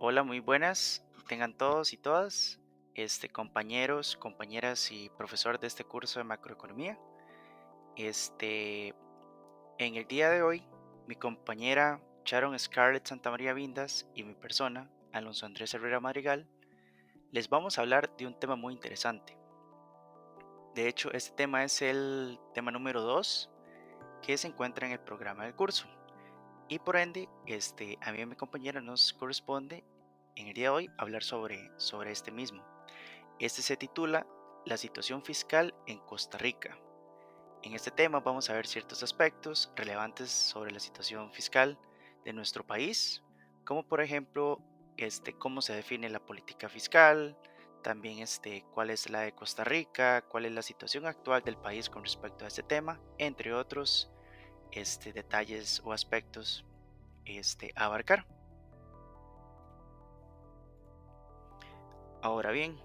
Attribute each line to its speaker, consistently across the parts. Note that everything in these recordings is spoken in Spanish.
Speaker 1: Hola, muy buenas. Tengan todos y todas, compañeros, compañeras y profesor de este curso de macroeconomía. Este, en el día de hoy, mi compañera Sharon Scarlett Santamaría Vindas y mi persona, Alonso Andrés Herrera Madrigal, les vamos a hablar de un tema muy interesante. De hecho, este tema es el tema número 2 que se encuentra en el programa del curso. Y por ende, a mí y a mi compañera nos corresponde en el día de hoy hablar sobre este mismo. Este se titula La situación fiscal en Costa Rica. En este tema vamos a ver ciertos aspectos relevantes sobre la situación fiscal de nuestro país, como por ejemplo cómo se define la política fiscal, también cuál es la de Costa Rica, cuál es la situación actual del país con respecto a este tema, entre otros detalles o aspectos a abarcar. Ahora bien,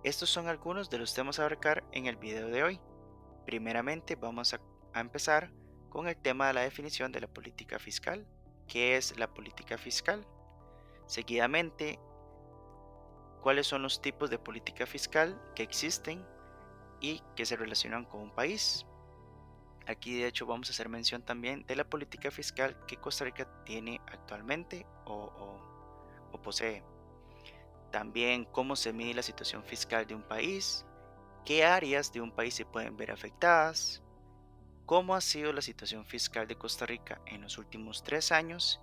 Speaker 1: estos son algunos de los temas a abarcar en el video de hoy. Primeramente vamos a empezar con el tema de la definición de la política fiscal. ¿Qué es la política fiscal? Seguidamente, cuáles son los tipos de política fiscal que existen y que se relacionan con un país. Aquí de hecho vamos a hacer mención también de la política fiscal que Costa Rica tiene actualmente o posee. También cómo se mide la situación fiscal de un país, qué áreas de un país se pueden ver afectadas, cómo ha sido la situación fiscal de Costa Rica en los últimos 3 años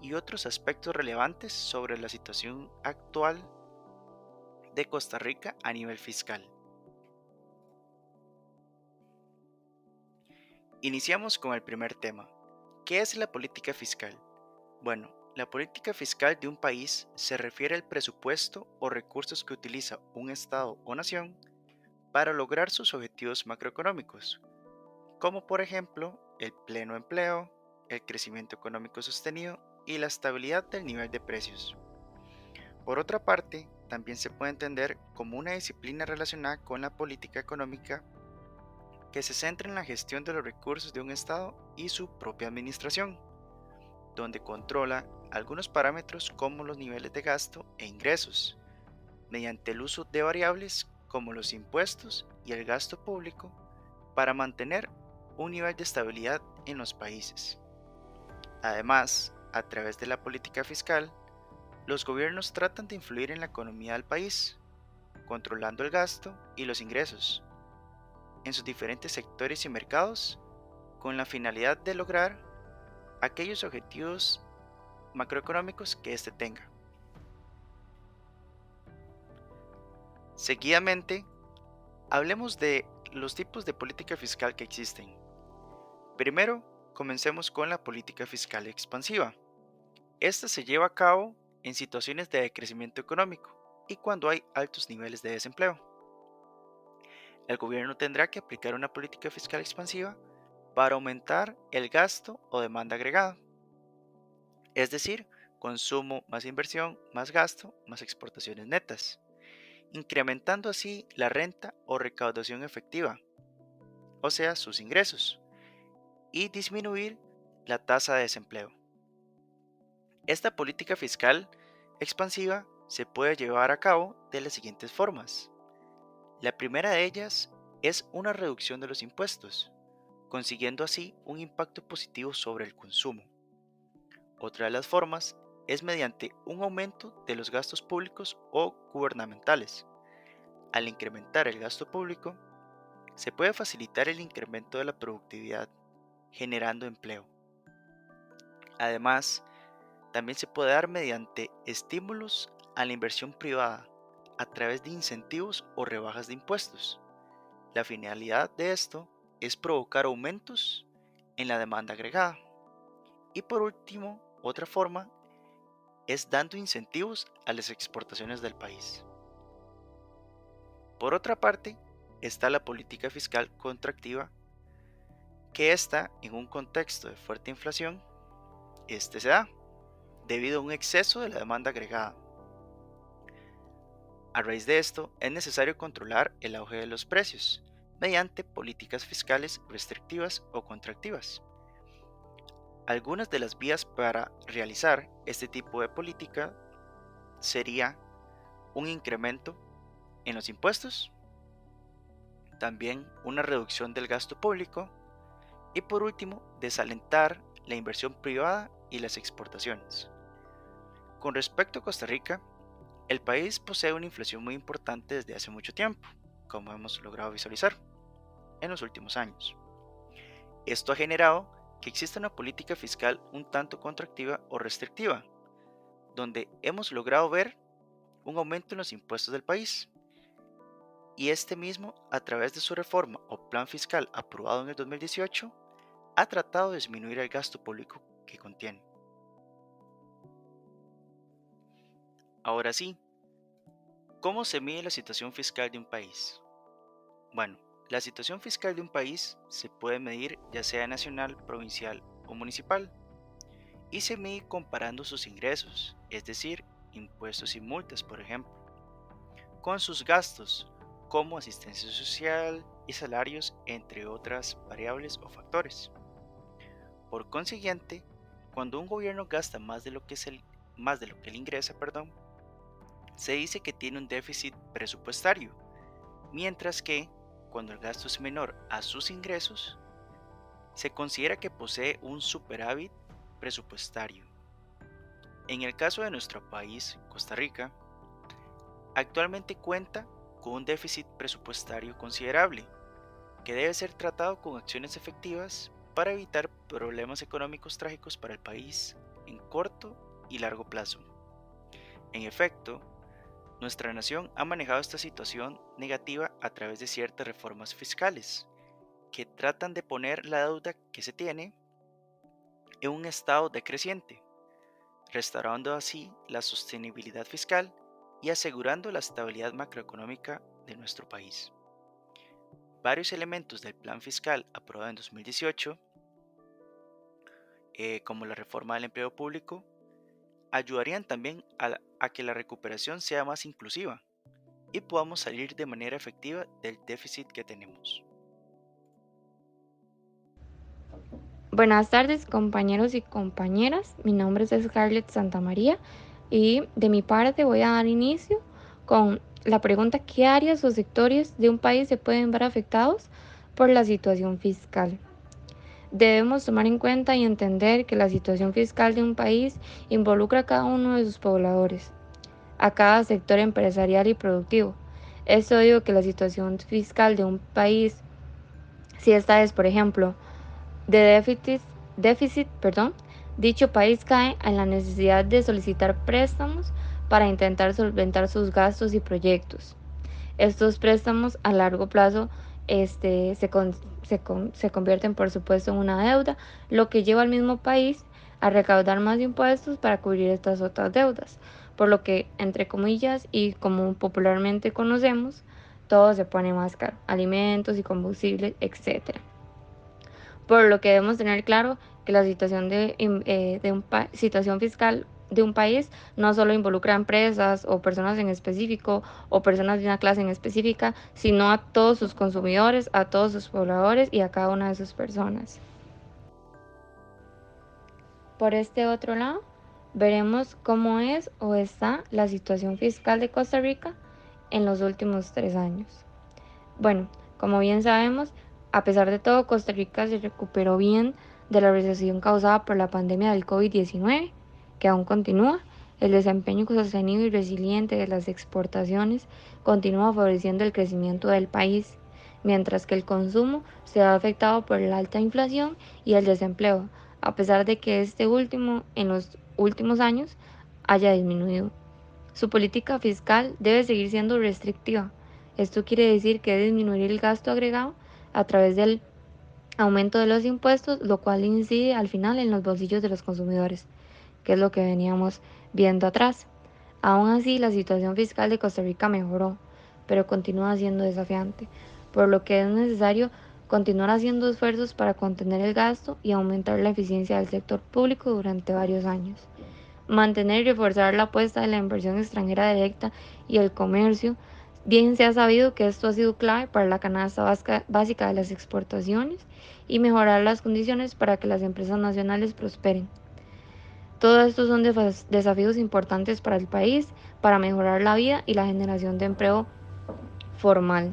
Speaker 1: y otros aspectos relevantes sobre la situación actual de Costa Rica a nivel fiscal. Iniciamos con el primer tema. ¿Qué es la política fiscal? Bueno, la política fiscal de un país se refiere al presupuesto o recursos que utiliza un Estado o nación para lograr sus objetivos macroeconómicos, como por ejemplo el pleno empleo, el crecimiento económico sostenido y la estabilidad del nivel de precios. Por otra parte, también se puede entender como una disciplina relacionada con la política económica que se centra en la gestión de los recursos de un Estado y su propia administración, donde controla algunos parámetros como los niveles de gasto e ingresos, mediante el uso de variables como los impuestos y el gasto público para mantener un nivel de estabilidad en los países. Además, a través de la política fiscal, los gobiernos tratan de influir en la economía del país, controlando el gasto y los ingresos en sus diferentes sectores y mercados, con la finalidad de lograr aquellos objetivos macroeconómicos que éste tenga. Seguidamente, hablemos de los tipos de política fiscal que existen. Primero, comencemos con la política fiscal expansiva. Esta se lleva a cabo en situaciones de decrecimiento económico y cuando hay altos niveles de desempleo. El gobierno tendrá que aplicar una política fiscal expansiva para aumentar el gasto o demanda agregada, es decir, consumo más inversión, más gasto, más exportaciones netas, incrementando así la renta o recaudación efectiva, o sea, sus ingresos, y disminuir la tasa de desempleo. Esta política fiscal expansiva se puede llevar a cabo de las siguientes formas. La primera de ellas es una reducción de los impuestos, consiguiendo así un impacto positivo sobre el consumo. Otra de las formas es mediante un aumento de los gastos públicos o gubernamentales. Al incrementar el gasto público, se puede facilitar el incremento de la productividad, generando empleo. Además, también se puede dar mediante estímulos a la inversión privada a través de incentivos o rebajas de impuestos. La finalidad de esto es provocar aumentos en la demanda agregada. Y por último, otra forma es dando incentivos a las exportaciones del país. Por otra parte, está la política fiscal contractiva, que está en un contexto de fuerte inflación, se da debido a un exceso de la demanda agregada. A raíz de esto, es necesario controlar el auge de los precios mediante políticas fiscales restrictivas o contractivas. Algunas de las vías para realizar este tipo de política sería un incremento en los impuestos, también una reducción del gasto público y por último, desalentar la inversión privada y las exportaciones. Con respecto a Costa Rica, el país posee una inflación muy importante desde hace mucho tiempo, como hemos logrado visualizar en los últimos años. Esto ha generado que exista una política fiscal un tanto contractiva o restrictiva, donde hemos logrado ver un aumento en los impuestos del país, y este mismo, a través de su reforma o plan fiscal aprobado en el 2018, ha tratado de disminuir el gasto público que contiene. Ahora sí, ¿cómo se mide la situación fiscal de un país? Bueno, la situación fiscal de un país se puede medir ya sea nacional, provincial o municipal, y se mide comparando sus ingresos, es decir, impuestos y multas, por ejemplo, con sus gastos, como asistencia social y salarios, entre otras variables o factores. Por consiguiente, cuando un gobierno gasta más de lo que él ingresa, se dice que tiene un déficit presupuestario, mientras que cuando el gasto es menor a sus ingresos, se considera que posee un superávit presupuestario. En el caso de nuestro país, Costa Rica, actualmente cuenta con un déficit presupuestario considerable, que debe ser tratado con acciones efectivas para evitar problemas económicos trágicos para el país en corto y largo plazo. En efecto, nuestra nación ha manejado esta situación negativa a través de ciertas reformas fiscales, que tratan de poner la deuda que se tiene en un estado decreciente, restaurando así la sostenibilidad fiscal y asegurando la estabilidad macroeconómica de nuestro país. Varios elementos del plan fiscal aprobado en 2018, como la reforma del empleo público, ayudarían también a que la recuperación sea más inclusiva y podamos salir de manera efectiva del déficit que tenemos.
Speaker 2: Buenas tardes, compañeros y compañeras. Mi nombre es Scarlett Santamaría y de mi parte voy a dar inicio con la pregunta: ¿qué áreas o sectores de un país se pueden ver afectados por la situación fiscal? Debemos tomar en cuenta y entender que la situación fiscal de un país involucra a cada uno de sus pobladores, a cada sector empresarial y productivo. Esto digo que la situación fiscal de un país, si esta es, por ejemplo, de déficit, dicho país cae en la necesidad de solicitar préstamos para intentar solventar sus gastos y proyectos. Estos préstamos a largo plazo se convierten, por supuesto, en una deuda, lo que lleva al mismo país a recaudar más impuestos para cubrir estas otras deudas, por lo que, entre comillas, y como popularmente conocemos, todo se pone más caro: alimentos y combustibles, etcétera. Por lo que debemos tener claro que la situación fiscal de un país no solo involucra a empresas o personas en específico o personas de una clase en específica, sino a todos sus consumidores, a todos sus pobladores y a cada una de sus personas. Por este otro lado, veremos cómo es o está la situación fiscal de Costa Rica en los últimos 3 años. Bueno, como bien sabemos, a pesar de todo, Costa Rica se recuperó bien de la recesión causada por la pandemia del COVID-19, que aún continúa. El desempeño sostenido y resiliente de las exportaciones continúa favoreciendo el crecimiento del país, mientras que el consumo se ha afectado por la alta inflación y el desempleo, a pesar de que este último en los últimos años haya disminuido. Su política fiscal debe seguir siendo restrictiva. Esto quiere decir que debe disminuir el gasto agregado a través del aumento de los impuestos, lo cual incide al final en los bolsillos de los consumidores, que es lo que veníamos viendo atrás. Aún así, la situación fiscal de Costa Rica mejoró, pero continúa siendo desafiante, por lo que es necesario continuar haciendo esfuerzos para contener el gasto y aumentar la eficiencia del sector público durante varios años. Mantener y reforzar la apuesta de la inversión extranjera directa y el comercio. Bien se ha sabido que esto ha sido clave para la canasta básica de las exportaciones y mejorar las condiciones para que las empresas nacionales prosperen. Todos estos son desafíos importantes para el país, para mejorar la vida y la generación de empleo formal.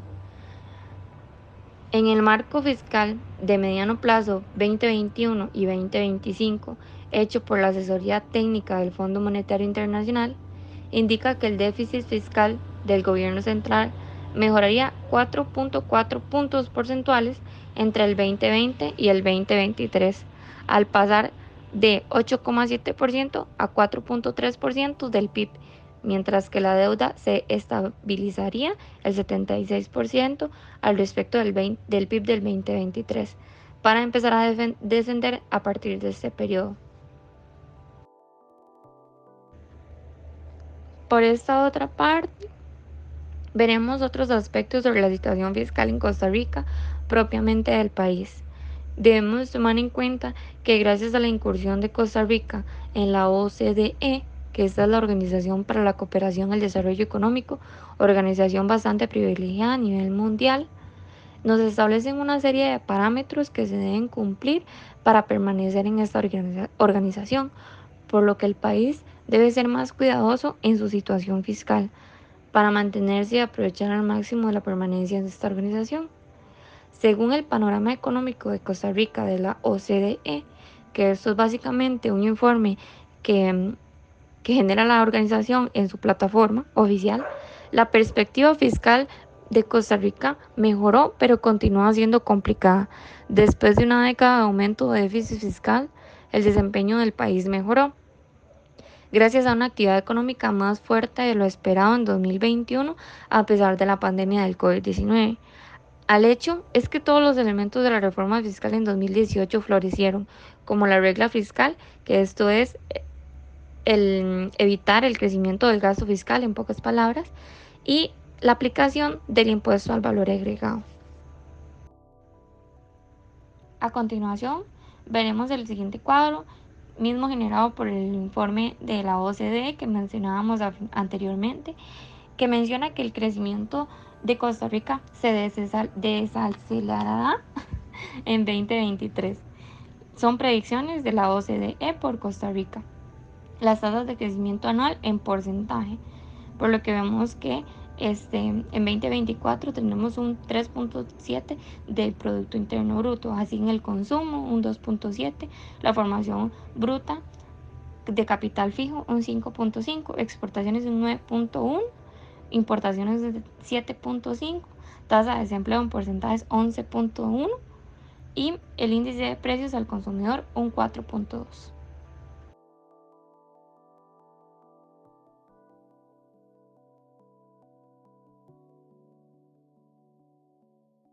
Speaker 2: En el marco fiscal de mediano plazo 2021 y 2025, hecho por la Asesoría Técnica del Fondo Monetario Internacional, indica que el déficit fiscal del gobierno central mejoraría 4.4 puntos porcentuales entre el 2020 y el 2023, al pasar de 8,7% a 4.3% del PIB, mientras que la deuda se estabilizaría el 76% al respecto del PIB del 2023, para empezar a descender a partir de este periodo. Por esta otra parte, veremos otros aspectos sobre la situación fiscal en Costa Rica propiamente del país. Debemos tomar en cuenta que gracias a la incursión de Costa Rica en la OCDE, que esta es la Organización para la Cooperación y el Desarrollo Económico, organización bastante privilegiada a nivel mundial, nos establecen una serie de parámetros que se deben cumplir para permanecer en esta organización, por lo que el país debe ser más cuidadoso en su situación fiscal para mantenerse y aprovechar al máximo la permanencia de esta organización. Según el panorama económico de Costa Rica de la OCDE, que esto es básicamente un informe que, que genera la organización en su plataforma oficial, la perspectiva fiscal de Costa Rica mejoró, pero continúa siendo complicada. Después de una década de aumento de déficit fiscal, el desempeño del país mejoró, gracias a una actividad económica más fuerte de lo esperado en 2021, a pesar de la pandemia del COVID-19. Al hecho es que todos los elementos de la reforma fiscal en 2018 florecieron, como la regla fiscal, que esto es el evitar el crecimiento del gasto fiscal, en pocas palabras, y la aplicación del impuesto al valor agregado. A continuación, veremos el siguiente cuadro, mismo generado por el informe de la OCDE que mencionábamos anteriormente, que menciona que el crecimiento de Costa Rica se desacelerará en 2023. Son predicciones de la OCDE por Costa Rica. Las tasas de crecimiento anual en porcentaje, por lo que vemos que en 2024 tenemos un 3.7 del Producto Interno Bruto, así en el consumo un 2.7, la formación bruta de capital fijo un 5.5, exportaciones un 9.1, importaciones de 7.5, tasa de desempleo en porcentajes 11.1 y el índice de precios al consumidor un 4.2.